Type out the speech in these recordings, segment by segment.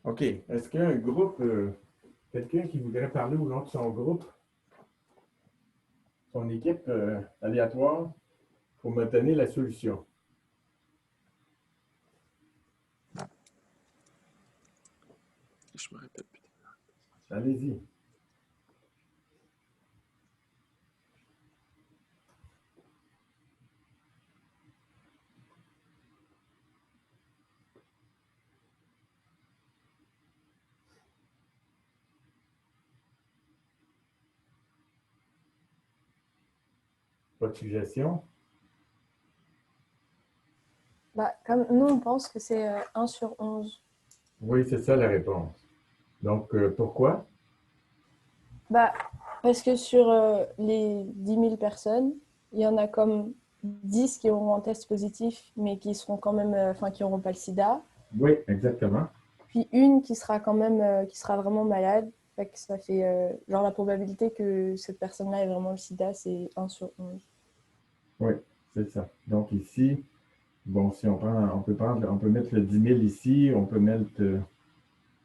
OK. Est-ce qu'il y a un groupe, quelqu'un qui voudrait parler au nom de son groupe, son équipe aléatoire, pour me donner la solution? Je me répète. Allez-y. Pas de suggestion? Bah, comme nous, on pense que c'est 1 sur 11. Oui, c'est ça la réponse. Donc, pourquoi? Bah, parce que sur les 10 000 personnes, il y en a comme 10 qui auront un test positif, mais qui seront quand même, enfin, qui n'auront pas le sida. Oui, exactement. Puis une qui sera quand même, qui sera vraiment malade. Fait que ça fait, genre, la probabilité que cette personne-là ait vraiment le sida, c'est 1 sur 11. Oui, c'est ça. Donc ici, bon, si on prend, on peut mettre le 10 000 ici, on peut mettre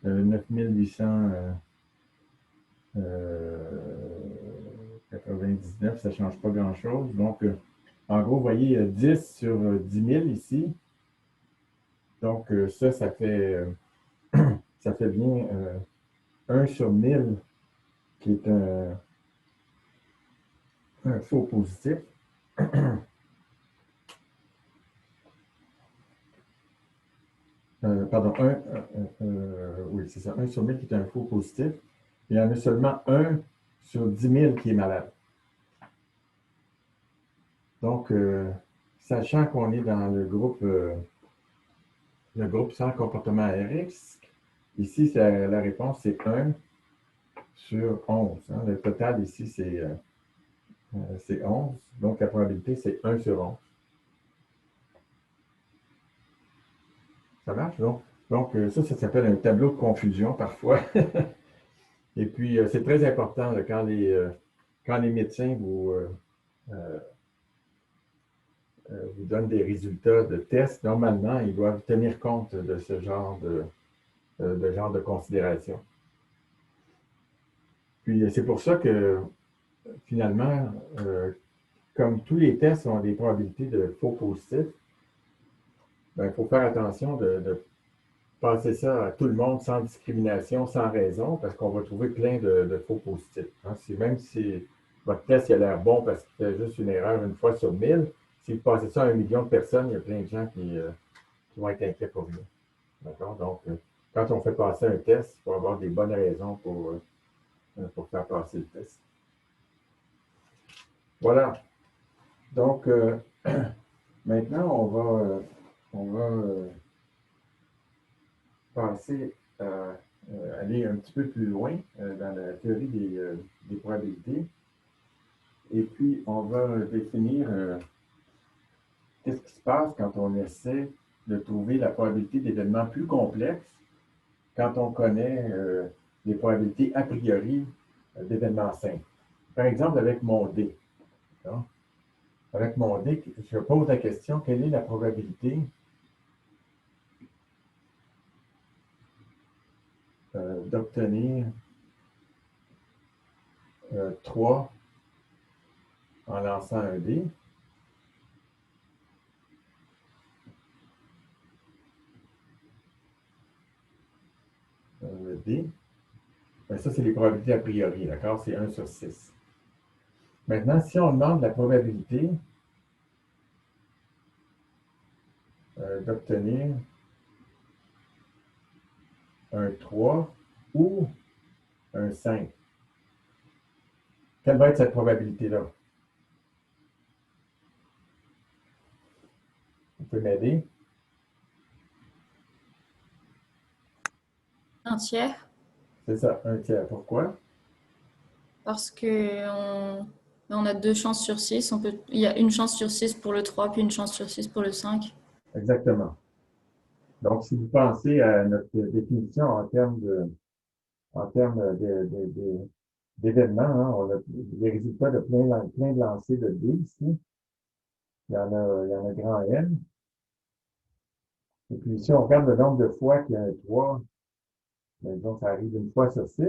9 800 99, ça ne change pas grand-chose. Donc, en gros, vous voyez, il y a 10 sur 10 000 ici. Donc, ça fait bien 1 sur 1000 qui est un faux positif. Pardon, oui, c'est ça, 1 sur 1000 qui est un faux positif. Il y en a seulement 1 sur 10 000 qui est malade. Donc, sachant qu'on est dans le groupe sans comportement à risque, ici, la réponse, c'est 1 sur 11. Hein. Le total ici, c'est 11. Donc, la probabilité, c'est 1 sur 11. Ça marche? Donc ça s'appelle un tableau de confusion parfois. Et puis, c'est très important là, quand les médecins euh, vous donnent des résultats de tests. Normalement, ils doivent tenir compte de ce genre de considération. Puis, c'est pour ça que, finalement, comme tous les tests ont des probabilités de faux positifs, ben, il faut faire attention de passer ça à tout le monde sans discrimination, sans raison, parce qu'on va trouver plein de faux positifs. Hein. Même si votre test il a l'air bon parce qu'il fait juste une erreur une fois sur 1000, si vous passez ça à 1 million de personnes, il y a plein de gens qui vont être inquiets pour vous. D'accord? Donc, quand on fait passer un test, il faut avoir des bonnes raisons pour faire passer le test. Voilà. Donc, maintenant, on va passer à aller un petit peu plus loin dans la théorie des probabilités. Et puis, on va définir qu'est-ce qui se passe quand on essaie de trouver la probabilité d'événements plus complexes quand on connaît les probabilités a priori d'événements simples. Par exemple, avec mon D. Hein? Avec mon D, je pose la question, quelle est la probabilité d'obtenir 3 en lançant un dé? Le dé. Ben, ça, c'est les probabilités a priori, d'accord? C'est 1 sur 6. Maintenant, si on demande la probabilité d'obtenir un 3 ou un 5, quelle va être cette probabilité-là? Vous pouvez m'aider? Un tiers, C'est ça, un tiers. Pourquoi? parce que on a 2 chances sur 6. Il y a une chance sur 6 pour le 3, puis une chance sur 6 pour le 5. Exactement. Donc, si vous pensez à notre définition en termes d'événements, hein, on a les résultats de plein de lancers de dés ici. Il y en a grand N. Et puis, si on regarde le nombre de fois qu'il y a un 3, Donc, ça arrive une fois sur 6.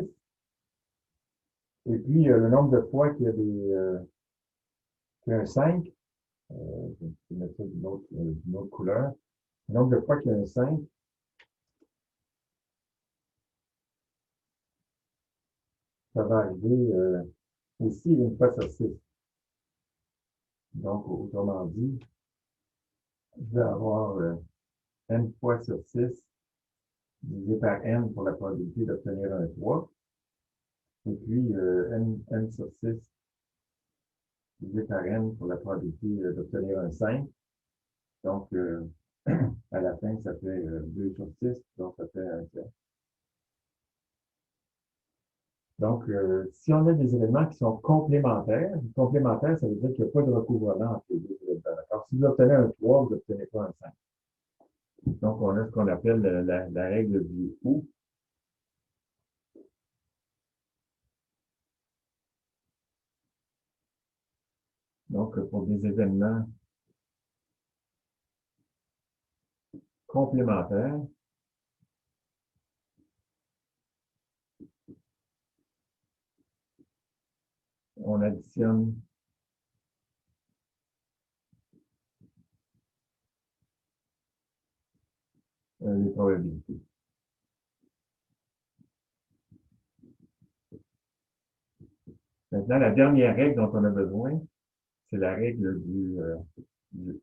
Et puis, le nombre de fois qu'il y a qu'il y a un 5, je vais mettre ça d'une autre couleur. Le nombre de fois qu'il y a un 5, ça va arriver aussi une fois sur 6. Donc, autrement dit, je vais avoir n fois sur 6 divisé par n pour la probabilité d'obtenir un 3. Et puis, n sur 6 divisé par n pour la probabilité d'obtenir un 5. Donc, à la fin, ça fait 2 sur 6, donc ça fait un 7. Donc, si on a des éléments qui sont complémentaires, ça veut dire qu'il n'y a pas de recouvrement entre les deux éléments. Alors, si vous obtenez un 3, vous n'obtenez pas un 5. Donc, on a ce qu'on appelle la règle du ou. Donc, pour des événements complémentaires, on additionne les probabilités. Maintenant, la dernière règle dont on a besoin, c'est la règle du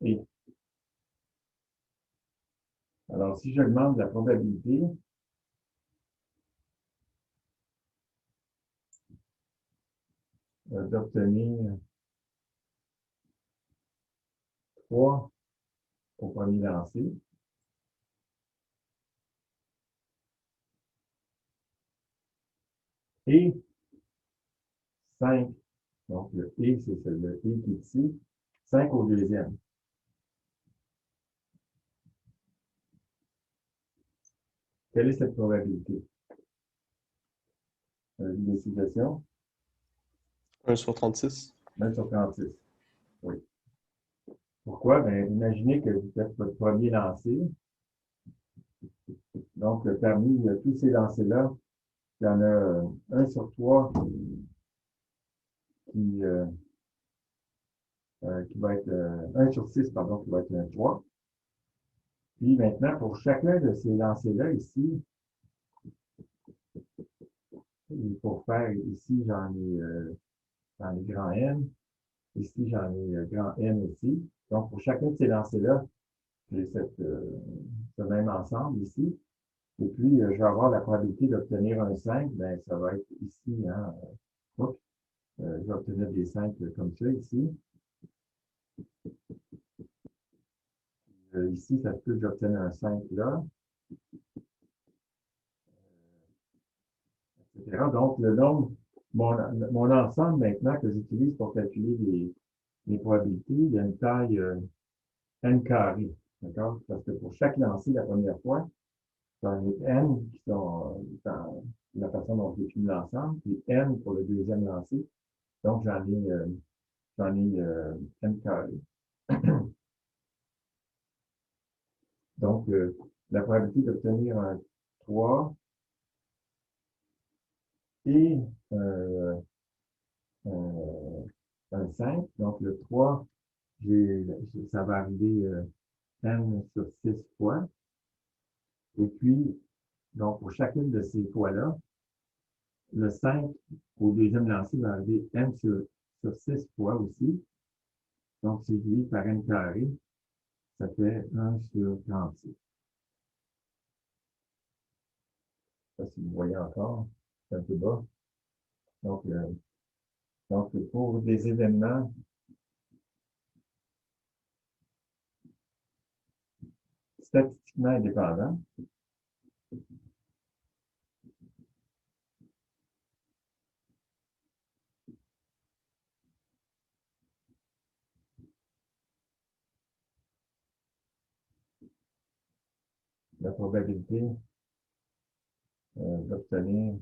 et. Alors, si j'augmente la probabilité, d'obtenir 3 au premier lancer, et 5, donc le et, c'est le et qui est ici, 5 au deuxième. Quelle est cette probabilité? Des situations? 1 sur 36. 1 sur 36. Oui. Pourquoi? Ben, imaginez que vous faites votre premier lancer. Donc, parmi tous ces lancers-là, il y en a 1 sur 3 qui va être 1 sur 6, pardon, qui va être un 3. Puis maintenant, pour chacun de ces lancers-là ici, pour faire ici, j'en ai grand N. Ici, j'en ai grand N aussi. Donc, pour chacun de ces lancers-là, j'ai ce même ensemble ici. Et puis, je vais avoir la probabilité d'obtenir un 5. Ben, ça va être ici, hein. Je vais obtenir des 5 comme ça ici. Ici, ça se peut que j'obtienne un 5 là, etc. Donc, le nombre, mon ensemble maintenant que j'utilise pour calculer les probabilités, il y a une taille n carré. D'accord? Parce que pour chaque lancer la première fois, j'en ai n qui sont dans la façon dont j'ai défini l'ensemble, puis n pour le deuxième lancer. Donc, j'en ai n carré. Donc, la probabilité d'obtenir un 3 et un 5. Donc, le 3, ça va arriver n sur 6 fois. Et puis, donc, pour chacune de ces fois-là, le 5 au deuxième lancer va arriver n sur 6 fois aussi. Donc, c'est divisé par n carré, ça fait 1 sur 36. Ça, si vous voyez encore, c'est un peu bas. Donc, pour des événements statistiquement indépendants, la probabilité d'obtenir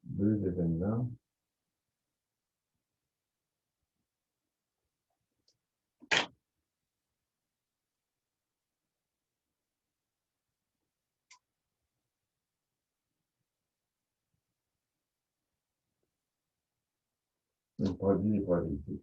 deux événements le produit des probabilités.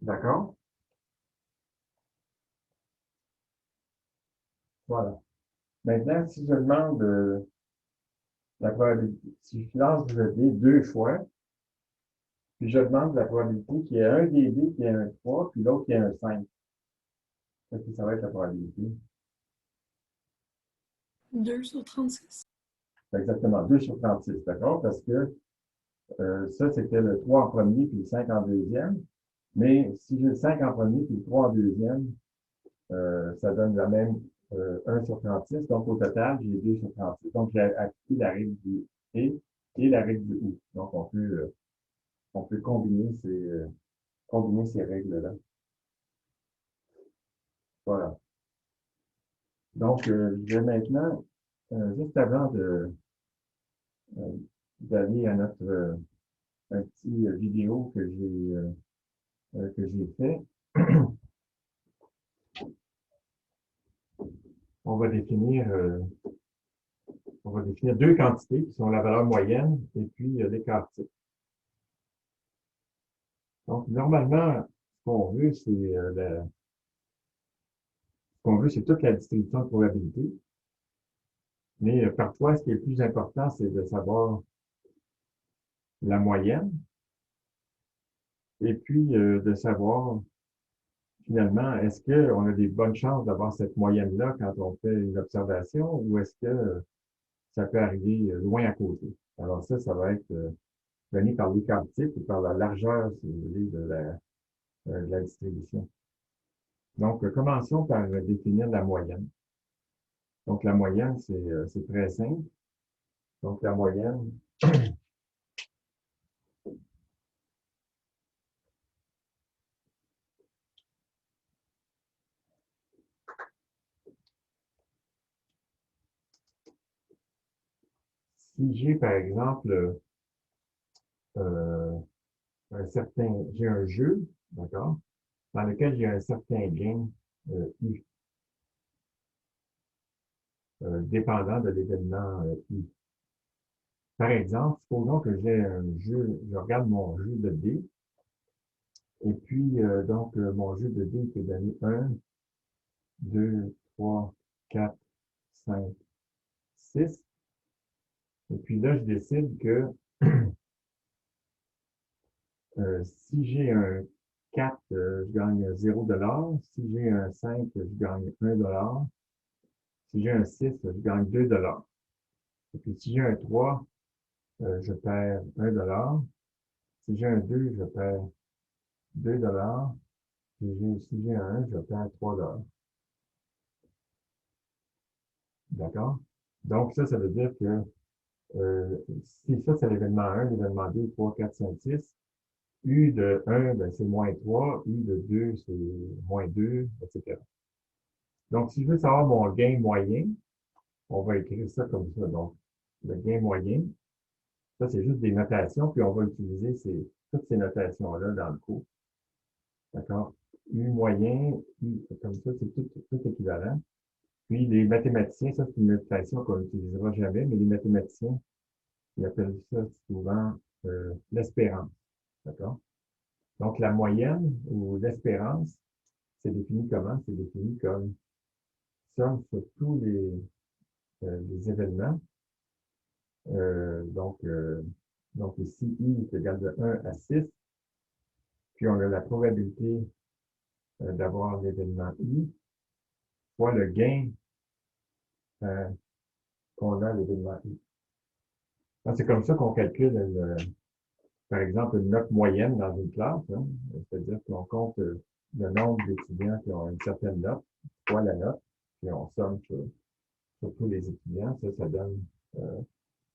D'accord? Voilà. Maintenant, si je demande la probabilité, si je lance le dé 2 fois, puis je demande la probabilité qu'il y ait un des dés qui ait un 3, puis l'autre qui ait un 5. Qu'est-ce que ça va être la probabilité? 2/36. C'est exactement 2/36, d'accord? Parce que ça, c'était le 3 en premier, puis le 5 en deuxième. Mais si j'ai le 5 en premier, puis le 3 en deuxième, ça donne la même 1/36. Donc, au total, j'ai 2/36. Donc, j'ai appliqué la règle du et la règle du ou. Donc, on peut combiner ces règles-là. Voilà. Donc, je vais maintenant, juste avant d'aller à notre un petit vidéo que j'ai fait, on va définir deux quantités qui sont la valeur moyenne et puis l'écart type. Donc, normalement, ce qu'on veut, c'est toute la distribution de probabilité. Mais parfois, ce qui est le plus important, c'est de savoir la moyenne et puis de savoir finalement, est-ce qu'on a des bonnes chances d'avoir cette moyenne-là quand on fait une observation ou est-ce que ça peut arriver loin à côté? Alors ça va être donné par l'écart type et par la largeur, si vous voulez, de la distribution. Donc, commençons par définir la moyenne. Donc, la moyenne, c'est très simple. Donc, la moyenne, si j'ai, par exemple, euh, j'ai un jeu, d'accord, dans lequel j'ai un certain gain U, dépendant de l'événement U. Par exemple, supposons que j'ai un jeu, je regarde mon jeu de dés, et puis donc mon jeu de dés peut donner 1, 2, 3, 4, 5, 6. Et puis là, je décide que si j'ai un 4, je gagne 0 $. Si j'ai un 5, je gagne 1 $. Si j'ai un 6, je gagne 2 $. Et puis si j'ai un 3, je perds 1 $. Si j'ai un 2, je perds 2 $. Si j'ai un 1, je perds 3 $. D'accord? Donc ça veut dire que si ça, c'est l'événement 1, l'événement 2, 3, 4, 5, 6, U de 1, ben, c'est -3, U de 2, c'est -2, etc. Donc, si je veux savoir mon gain moyen, on va écrire ça comme ça. Donc, le gain moyen, ça, c'est juste des notations, puis on va utiliser toutes ces notations-là dans le cours. D'accord? U moyen, U, comme ça, c'est tout équivalent. Puis, les mathématiciens, ça, c'est une notation qu'on n'utilisera jamais, mais les mathématiciens, ils appellent ça souvent l'espérance. D'accord? Donc, la moyenne ou l'espérance, c'est défini comment? C'est défini comme somme sur tous les événements. Donc ici, I est égal de 1 à 6. Puis on a la probabilité d'avoir l'événement I fois le gain qu'on a à l'événement I. C'est comme ça qu'on calcule, par exemple, une note moyenne dans une classe. Hein. C'est-à-dire qu'on compte le nombre d'étudiants qui ont une certaine note, fois la note, puis on somme sur tous les étudiants.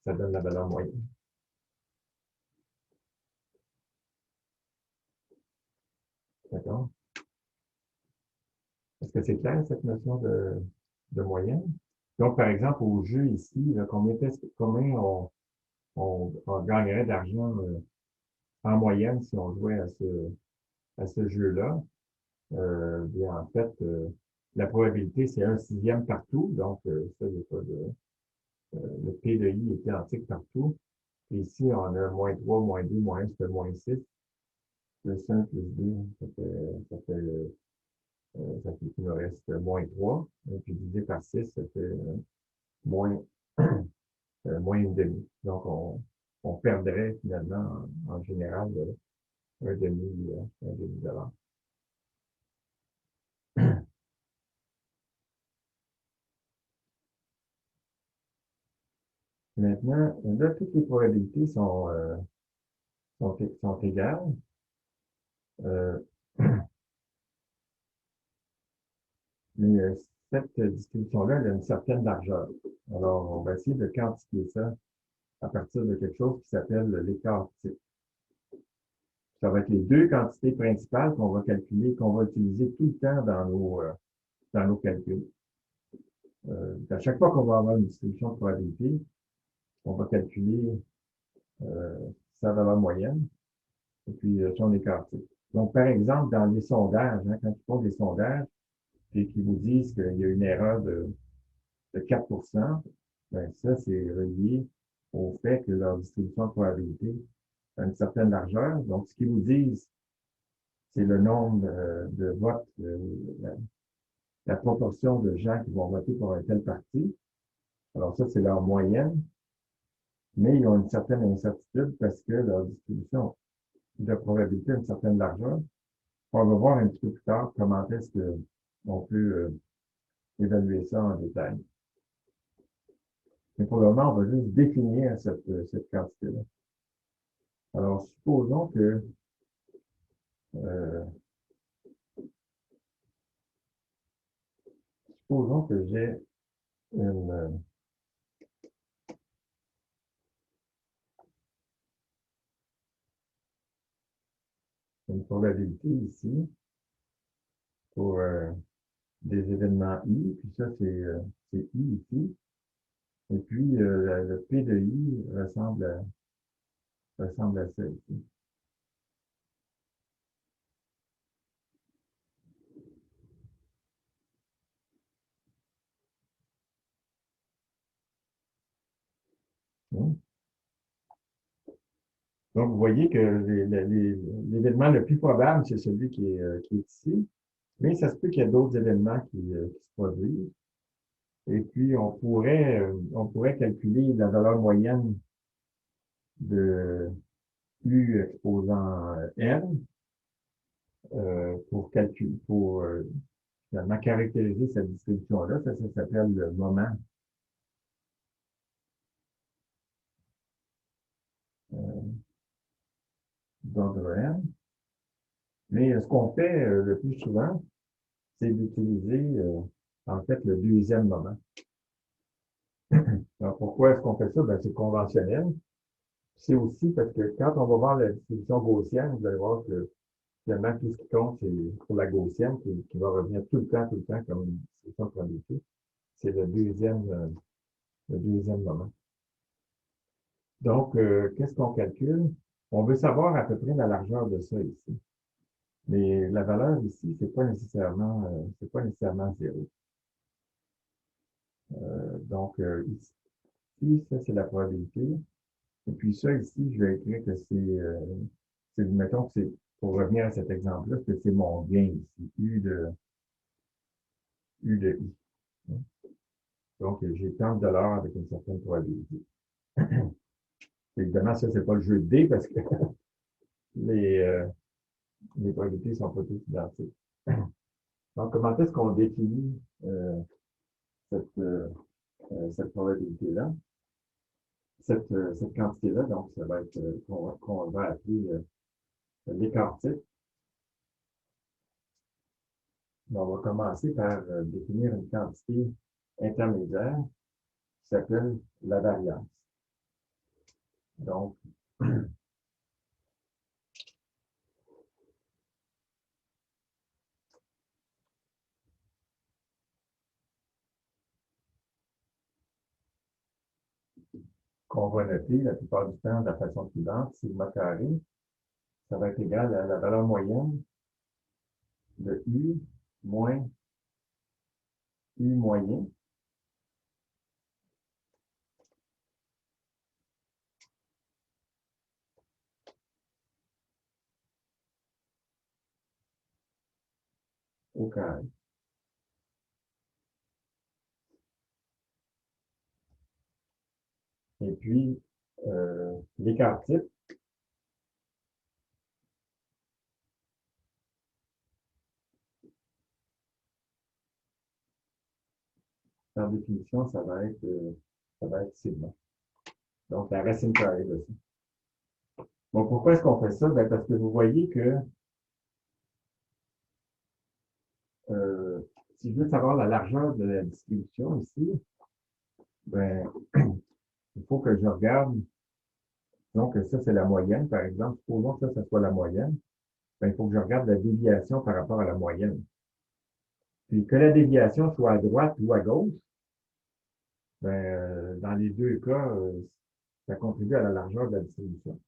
Ça donne la valeur moyenne. D'accord? Est-ce que c'est clair, cette notion de moyenne? Donc, par exemple, au jeu ici, là, combien on gagnerait d'argent en moyenne si on jouait à ce jeu-là? bien, en fait, la probabilité, c'est 1/6 partout. Donc, ça, il n'y a pas de. Le P de I est identique partout. Et ici, on a -3, -2, -1, ça fait -6. +1 +2, ça fait qu'il nous reste -3. Et puis divisé par 6, ça fait moins, moins une demi. Donc, on perdrait finalement, en général, un demi-dollar. Maintenant, là, toutes les probabilités sont égales. Euh, mais cette distribution-là, elle a une certaine largeur. Alors, on va essayer de quantifier ça à partir de quelque chose qui s'appelle l'écart type. Ça va être les deux quantités principales qu'on va calculer, qu'on va utiliser tout le temps dans nos calculs. À chaque fois qu'on va avoir une distribution de probabilité, on va calculer sa valeur moyenne et puis son écart type. Donc, par exemple, dans les sondages, hein, quand ils font des sondages et qu'ils vous disent qu'il y a une erreur de 4 ben ça, c'est relié au fait que leur distribution de probabilité a une certaine largeur. Donc, ce qu'ils vous disent, c'est le nombre de votes, la proportion de gens qui vont voter pour un tel parti. Alors ça, c'est leur moyenne, mais ils ont une certaine incertitude parce que leur distribution de probabilité a une certaine largeur. On va voir un petit peu plus tard comment est-ce qu'on peut évaluer ça en détail. Mais pour le moment, on va juste définir cette quantité-là. Alors, euh, supposons que j'ai une, une probabilité ici pour des événements I, puis ça, c'est I ici. Et puis, le P de I ressemble à ça ici. Hmm. Donc, vous voyez que l'événement le plus probable, c'est celui qui est ici. Mais ça se peut qu'il y ait d'autres événements qui se produisent. Et puis, on pourrait calculer la valeur moyenne de U exposant N pour finalement caractériser cette distribution-là. Ça s'appelle le moment d'ordre N. Mais ce qu'on fait le plus souvent, c'est d'utiliser en fait le deuxième moment. Alors, pourquoi est-ce qu'on fait ça? Ben, c'est conventionnel. C'est aussi parce que quand on va voir la distribution gaussienne, vous allez voir que finalement, tout ce qui compte, c'est pour la gaussienne qui va revenir tout le temps comme une distribution de probabilité. C'est le deuxième moment. Donc, qu'est-ce qu'on calcule? On veut savoir à peu près la largeur de ça ici. Mais la valeur ici, c'est pas nécessairement 0. Donc, ici, ça, c'est la probabilité. Et puis ça, ici, je vais écrire que mettons que c'est, pour revenir à cet exemple-là, que c'est mon gain ici, U de I. Donc, j'ai tant de dollars avec une certaine probabilité. Évidemment, ça, c'est pas le jeu de dés parce que les, les probabilités sont pas toutes identiques. Donc, comment est-ce qu'on définit cette, cette probabilité-là? Cette quantité-là, donc, ça va être qu'on va appeler l'écart type. On va commencer par définir une quantité intermédiaire qui s'appelle la variance. Donc, qu'on va noter la plupart du temps de la façon suivante, sigma carré, ça va être égal à la valeur moyenne de U moins U moyen au carré. Et puis, l'écart type, par définition, ça va être sigma. Donc, la racine carrée de ça. Donc, pourquoi est-ce qu'on fait ça? Ben, parce que vous voyez que si je veux savoir la largeur de la distribution ici, ben, il faut que je regarde. Donc, ça, c'est la moyenne, par exemple. Supposons que ça soit la moyenne. Ben, il faut que je regarde la déviation par rapport à la moyenne. Puis que la déviation soit à droite ou à gauche, ben, dans les deux cas, ça contribue à la largeur de la distribution.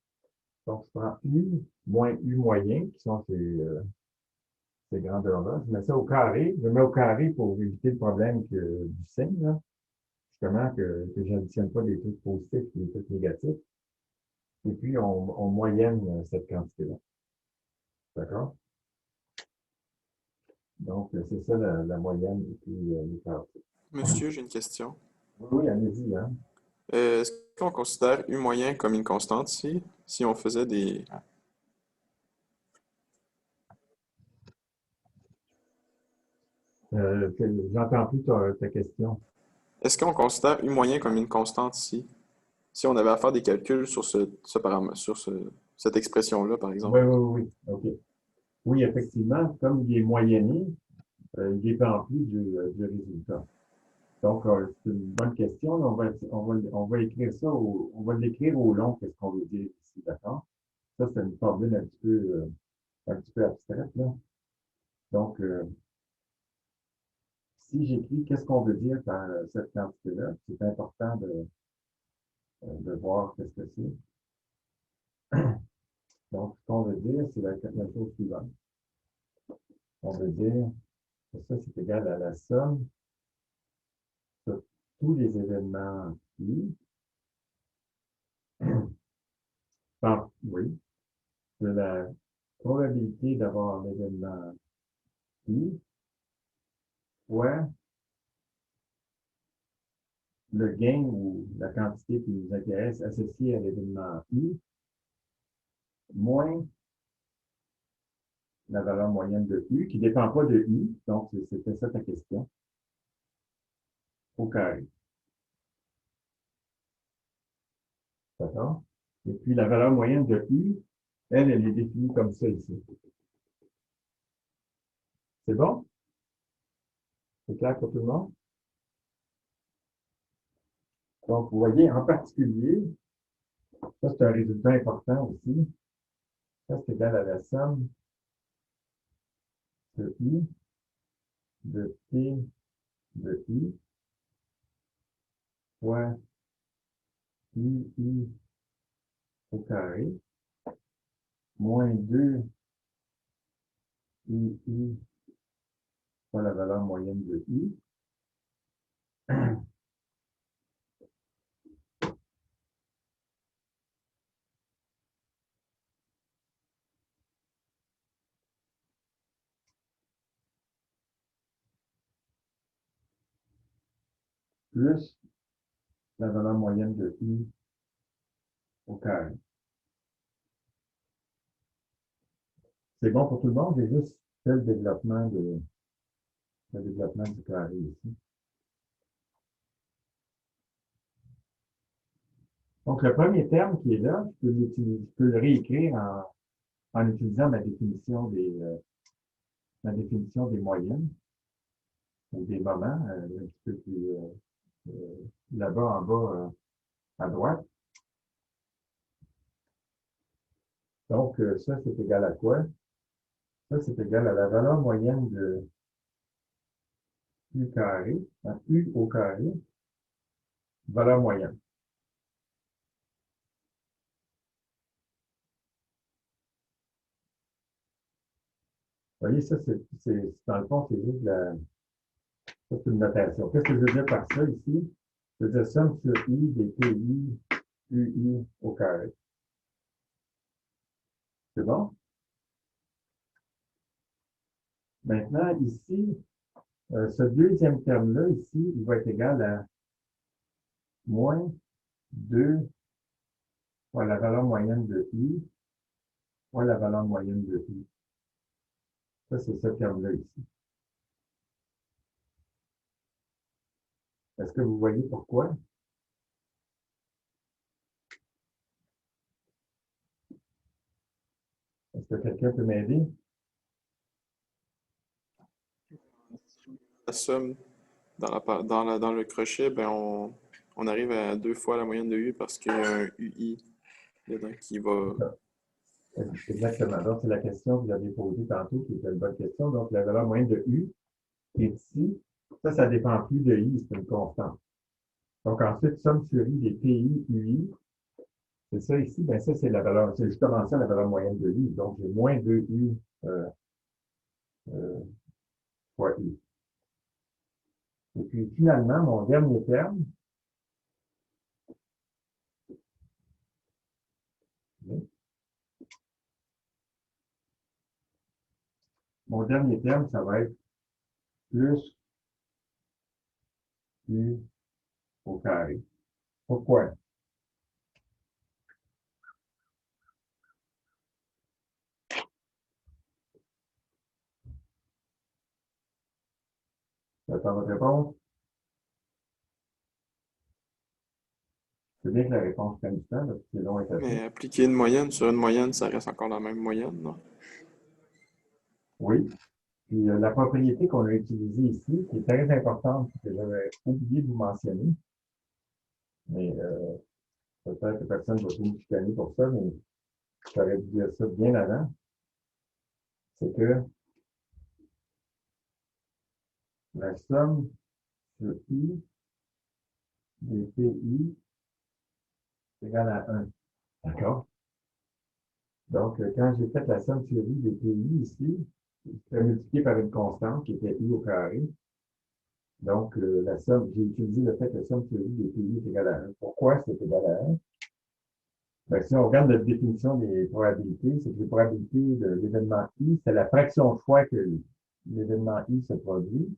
Donc, je prends U moins U moyen, qui sont ces grandeurs-là. Je mets ça au carré. Je mets au carré pour éviter le problème du signe, là. Justement, que je n'additionne pas des trucs positifs et des trucs négatifs. Et puis, on moyenne cette quantité-là. D'accord? Donc, c'est ça la moyenne et puis l'écart. Monsieur, j'ai une question. Oui, oui, allez-y, hein. Est-ce qu'on considère U moyen comme une constante ici? Si on faisait des... J'entends plus ta question. Est-ce qu'on considère U moyen comme une constante ici? Si on avait à faire des calculs sur cette expression-là, par Oui, exemple. oui, oui, OK. Oui, effectivement, comme il est moyenné, il dépend plus du résultat. Donc, c'est une bonne question. On va écrire ça, on va l'écrire au long, qu'est-ce qu'on veut dire ici, d'accord? Ça, c'est une formule un petit peu abstraite, là. Donc, si j'écris qu'est-ce qu'on veut dire par cette quantité-là, c'est important de voir qu'est-ce que c'est. Donc, ce qu'on veut dire, c'est la chose suivante. On veut dire que ça, c'est égal à la somme sur tous les événements I, oui, de la probabilité d'avoir l'événement I fois le gain ou la quantité qui nous intéresse associée à l'événement I moins la valeur moyenne de U, qui ne dépend pas de I, donc c'était ça ta question, au carré. D'accord? Et puis la valeur moyenne de U, elle est définie comme ça ici. C'est bon? C'est clair pour tout le monde? Donc, vous voyez, en particulier, ça c'est un résultat important aussi. Ça, c'est égal à la somme de I de T de I fois I au carré moins 2 I fois la valeur moyenne de I plus la valeur moyenne de I au carré. C'est bon pour tout le monde? J'ai juste fait le développement du carré ici. Donc, le premier terme qui est là, je peux le réécrire en utilisant ma définition des moyennes ou des moments, un petit peu plus là-bas en bas à droite. Donc, ça, c'est égal à quoi? Ça, c'est égal à la valeur moyenne de U carré, U au carré, valeur moyenne. Vous voyez, ça, dans le fond, c'est juste ça, c'est une notation. Qu'est-ce que je veux dire par ça ici? Je veux dire somme sur I des PI UI au carré. C'est bon? Maintenant, ici, ce deuxième terme-là, ici, il va être égal à moins 2 fois la valeur moyenne de I fois la valeur moyenne de I. Ça, c'est ce terme-là ici. Est-ce que vous voyez pourquoi? Est-ce que quelqu'un peut m'aider? La somme dans le crochet, ben on arrive à 2 fois la moyenne de U parce qu'il y a un UI dedans qui va. Exactement. Donc, c'est la question que vous avez posée tantôt, qui était une bonne question. Donc, la valeur moyenne de U est ici. Ça dépend plus de I, c'est une constante. Donc, ensuite, somme sur I des PI, UI. C'est ça ici. Ben, ça, c'est la valeur, c'est justement ça, la valeur moyenne de I. Donc, j'ai moins 2U fois I. Et puis, finalement, mon dernier terme, ça va être plus U au carré. Pourquoi? J'attends votre réponse. C'est bien que la réponse prenne du temps, parce que c'est long et facile. Mais appliquer une moyenne sur une moyenne, ça reste encore la même moyenne, non? Oui. Puis la propriété qu'on a utilisée ici, qui est très importante, que j'avais oublié de vous mentionner, mais peut-être que personne ne va tout me chicaner pour ça, mais j'aurais dû dire ça bien avant, c'est que la somme sur I des PI est égale à 1. D'accord? Donc, quand j'ai fait la somme sur I des PI ici, je l'ai multiplié par une constante qui était I au carré. Donc, la somme, j'ai utilisé le fait que la somme sur I des PI est égale à 1. Pourquoi c'est égal à 1? Ben, si on regarde la définition des probabilités, c'est que les probabilités de l'événement I, c'est la fraction de fois que l'événement I se produit.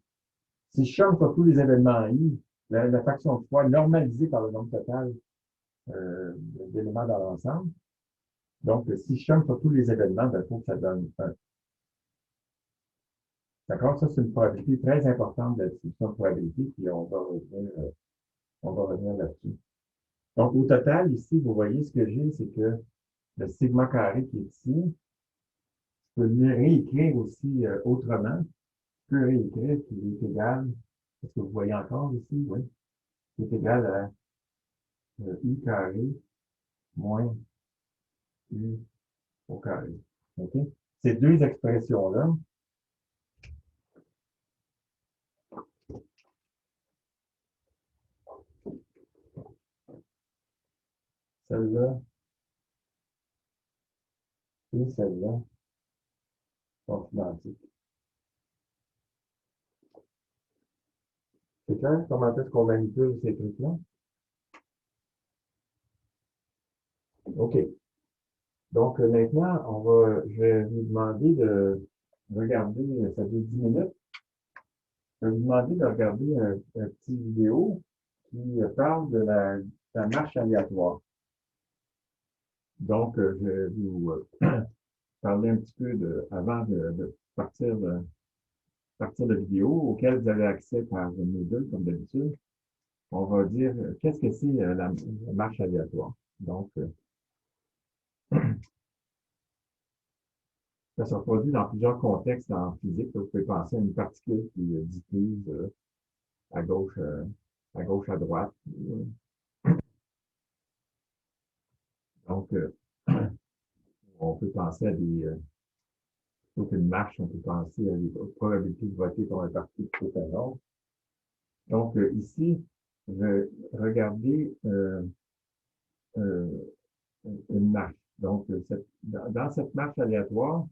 Si je somme sur tous les événements I, la fraction de fois normalisée par le nombre total d'éléments dans l'ensemble. Donc, si je somme sur tous les événements, ben, il faut que ça donne 1. D'accord? Ça, c'est une probabilité très importante de la distribution de probabilité, puis on va revenir là-dessus. Donc, au total, ici, vous voyez ce que j'ai, c'est que le sigma carré qui est ici, je peux le réécrire aussi autrement. Je peux réécrire qu'il est égal, est-ce que vous voyez encore ici? Oui. Il est égal à U carré moins U au carré. OK? Ces deux expressions-là, celle-là et celle-là, sont identiques. C'est clair? Comment est-ce qu'on manipule ces trucs-là? OK. Donc, maintenant, je vais vous demander de regarder, ça fait 10 minutes, je vais vous demander de regarder un petit vidéo qui parle de la marche aléatoire. Donc, je vais vous parler un petit peu avant de partir de vidéo auquel vous avez accès par Moodle, comme d'habitude. On va dire, qu'est-ce que c'est la marche aléatoire? Donc, ça se produit dans plusieurs contextes en physique. Vous pouvez penser à une particule qui diffuse à gauche, à droite. Donc, on peut penser à plutôt qu'une marche, on peut penser à des probabilités de voter pour un parti plutôt qu'un autre. Donc, ici, je vais regarder une marche. Donc, dans cette marche aléatoire,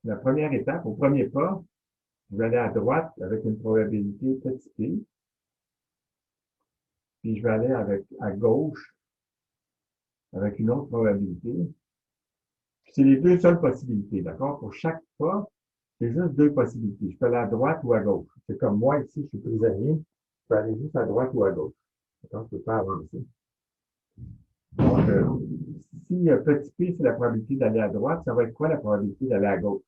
la première étape, au premier pas, je vais aller à droite avec une probabilité petit p, puis je vais aller à gauche avec une autre probabilité. C'est les deux seules possibilités, d'accord? Pour chaque pas, c'est juste deux possibilités. Je peux aller à droite ou à gauche. C'est comme moi ici, je suis prisonnier, je peux aller juste à droite ou à gauche. D'accord? Je peux pas avancer. Donc, si petit p, c'est la probabilité d'aller à droite, ça va être quoi la probabilité d'aller à gauche?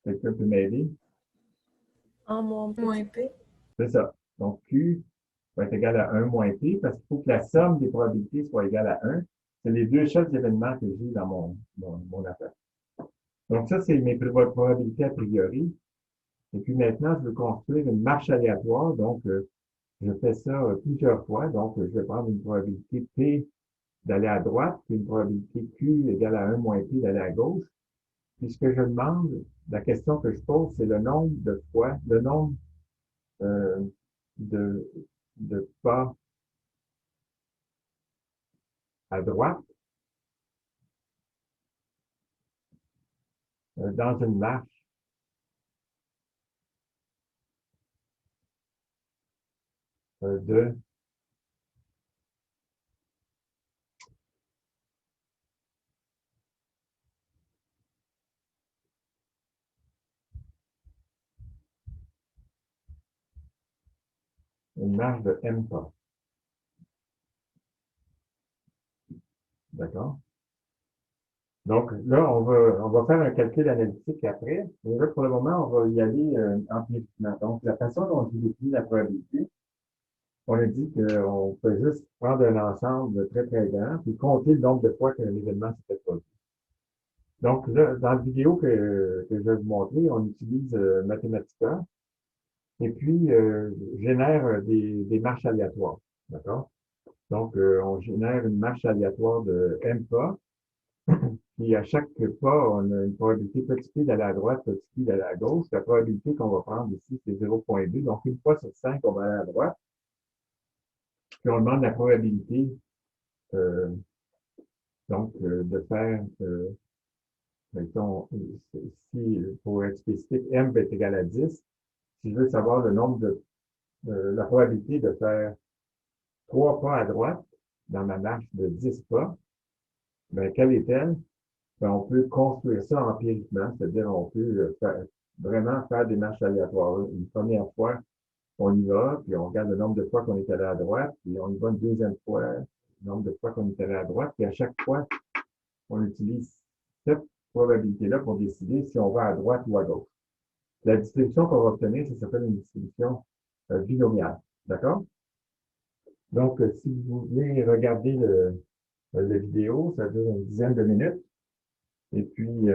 Quelqu'un peut m'aider? 1 moins Moins petit. P. C'est ça. Donc, Q va être égal à 1 moins P parce qu'il faut que la somme des probabilités soit égale à 1. C'est les deux seuls événements que j'ai dans mon affaire. Donc, ça, c'est mes probabilités a priori. Et puis maintenant, je veux construire une marche aléatoire. Donc, je fais ça plusieurs fois. Donc, je vais prendre une probabilité P d'aller à droite, puis une probabilité Q égale à 1 moins P d'aller à gauche. Puis ce que je demande, la question que je pose, c'est le nombre de fois, le nombre euh, de, de pas à droite dans une marche de une marche de m pas. D'accord? Donc là, on va faire un calcul analytique après. Mais là, pour le moment, on va y aller empiriquement. Donc, la façon dont j'ai défini la probabilité, on a dit qu'on peut juste prendre un ensemble très, très grand, puis compter le nombre de fois qu'un événement s'est produit. Donc, là, dans la vidéo que je vais vous montrer, on utilise Mathematica et puis génère des marches aléatoires. D'accord? Donc, on génère une marche aléatoire de m pas, puis à chaque pas, on a une probabilité petit p d'aller à droite, petit p d'aller à gauche. La probabilité qu'on va prendre ici, c'est 0,2. Donc, une fois sur 5, on va aller à droite. Puis on demande la probabilité euh, de faire, mettons, si, pour être spécifique, m est égal à 10, si je veux savoir le nombre la probabilité de faire 3 pas à droite dans ma marche de 10 pas, ben, quelle est-elle? Ben, on peut construire ça empiriquement, c'est-à-dire on peut vraiment faire des marches aléatoires. Une première fois, on y va, puis on regarde le nombre de fois qu'on est allé à droite, puis on y va une deuxième fois, le nombre de fois qu'on est allé à droite, puis à chaque fois, on utilise cette probabilité-là pour décider si on va à droite ou à gauche. La distribution qu'on va obtenir, ça s'appelle une distribution binomiale. D'accord? Donc, si vous voulez regarder le vidéo, ça dure une dizaine de minutes. Et puis,